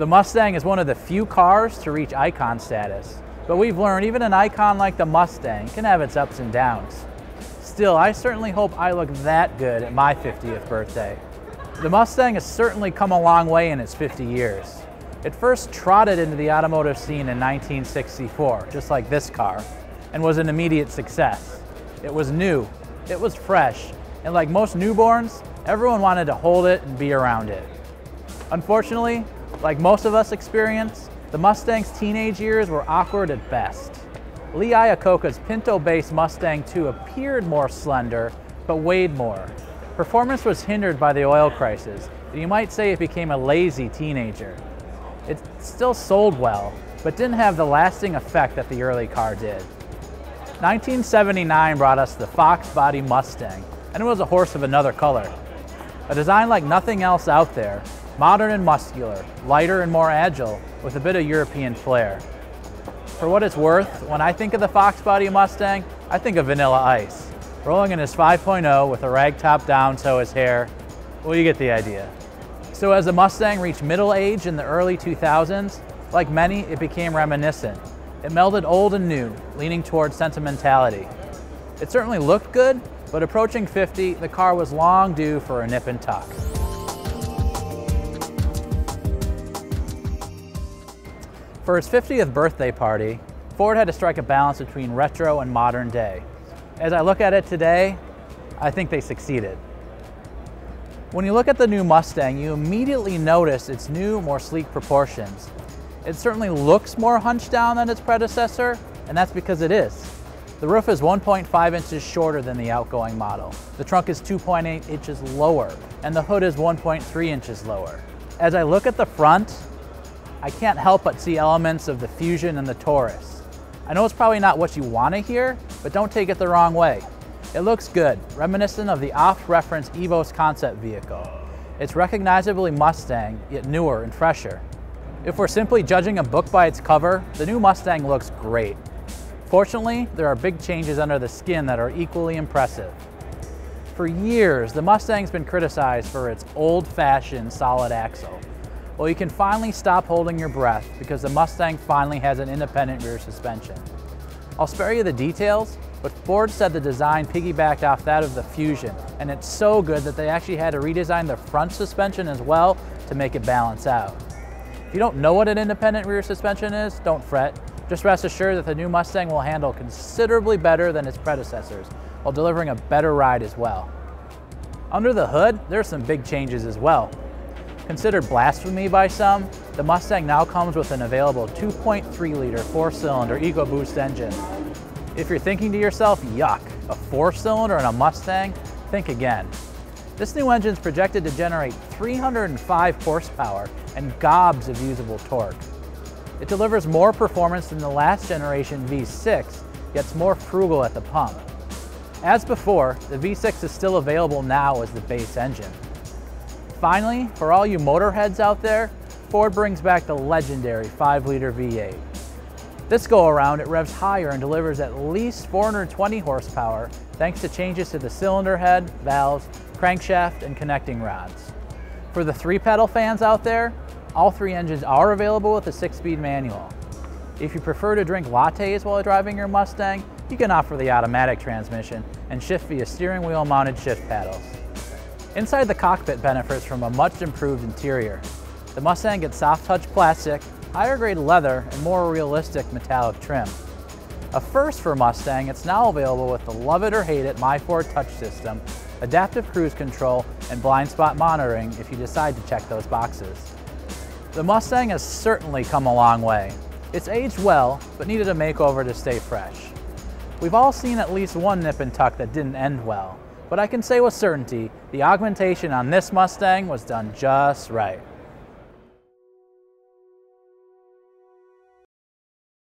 The Mustang is one of the few cars to reach icon status, but we've learned even an icon like the Mustang can have its ups and downs. Still, I certainly hope I look that good at my 50th birthday. The Mustang has certainly come a long way in its 50 years. It first trotted into the automotive scene in 1964, just like this car, and was an immediate success. It was new, it was fresh, and like most newborns, everyone wanted to hold it and be around it. Unfortunately, like most of us experience, the Mustang's teenage years were awkward at best. Lee Iacocca's Pinto-based Mustang II appeared more slender, but weighed more. Performance was hindered by the oil crisis, and you might say it became a lazy teenager. It still sold well, but didn't have the lasting effect that the early car did. 1979 brought us the Fox Body Mustang, and it was a horse of another color. A design like nothing else out there, modern and muscular, lighter and more agile, with a bit of European flair. For what it's worth, when I think of the Fox Body Mustang, I think of Vanilla Ice, rolling in his 5.0 with a rag top down so his hair, well, you get the idea. So as the Mustang reached middle age in the early 2000s, like many, it became reminiscent. It melded old and new, leaning towards sentimentality. It certainly looked good, but approaching 50, the car was long due for a nip and tuck. For his 50th birthday party, Ford had to strike a balance between retro and modern day. As I look at it today, I think they succeeded. When you look at the new Mustang, you immediately notice its new, more sleek proportions. It certainly looks more hunched down than its predecessor, and that's because it is. The roof is 1.5 inches shorter than the outgoing model. The trunk is 2.8 inches lower, and the hood is 1.3 inches lower. As I look at the front, I can't help but see elements of the Fusion and the Taurus. I know it's probably not what you want to hear, but don't take it the wrong way. It looks good, reminiscent of the oft-referenced Evos concept vehicle. It's recognizably Mustang, yet newer and fresher. If we're simply judging a book by its cover, the new Mustang looks great. Fortunately, there are big changes under the skin that are equally impressive. For years, the Mustang's been criticized for its old-fashioned solid axle. Well, you can finally stop holding your breath because the Mustang finally has an independent rear suspension. I'll spare you the details, but Ford said the design piggybacked off that of the Fusion, and it's so good that they actually had to redesign the front suspension as well to make it balance out. If you don't know what an independent rear suspension is, don't fret. Just rest assured that the new Mustang will handle considerably better than its predecessors, while delivering a better ride as well. Under the hood, there are some big changes as well. Considered blasphemy by some, the Mustang now comes with an available 2.3-liter 4-cylinder EcoBoost engine. If you're thinking to yourself, yuck, a 4-cylinder in a Mustang, think again. This new engine is projected to generate 305 horsepower and gobs of usable torque. It delivers more performance than the last generation V6, yet it's more frugal at the pump. As before, the V6 is still available now as the base engine. Finally, for all you motorheads out there, Ford brings back the legendary 5-liter V8. This go-around, it revs higher and delivers at least 420 horsepower thanks to changes to the cylinder head, valves, crankshaft, and connecting rods. For the 3-pedal fans out there, all 3 engines are available with a 6-speed manual. If you prefer to drink lattes while driving your Mustang, you can opt for the automatic transmission and shift via steering wheel mounted shift paddles. Inside the cockpit benefits from a much improved interior. The Mustang gets soft touch plastic, higher grade leather, and more realistic metallic trim. A first for Mustang, it's now available with the love it or hate it My Ford Touch system, adaptive cruise control, and blind spot monitoring if you decide to check those boxes. The Mustang has certainly come a long way. It's aged well, but needed a makeover to stay fresh. We've all seen at least one nip and tuck that didn't end well, but I can say with certainty, the augmentation on this Mustang was done just right.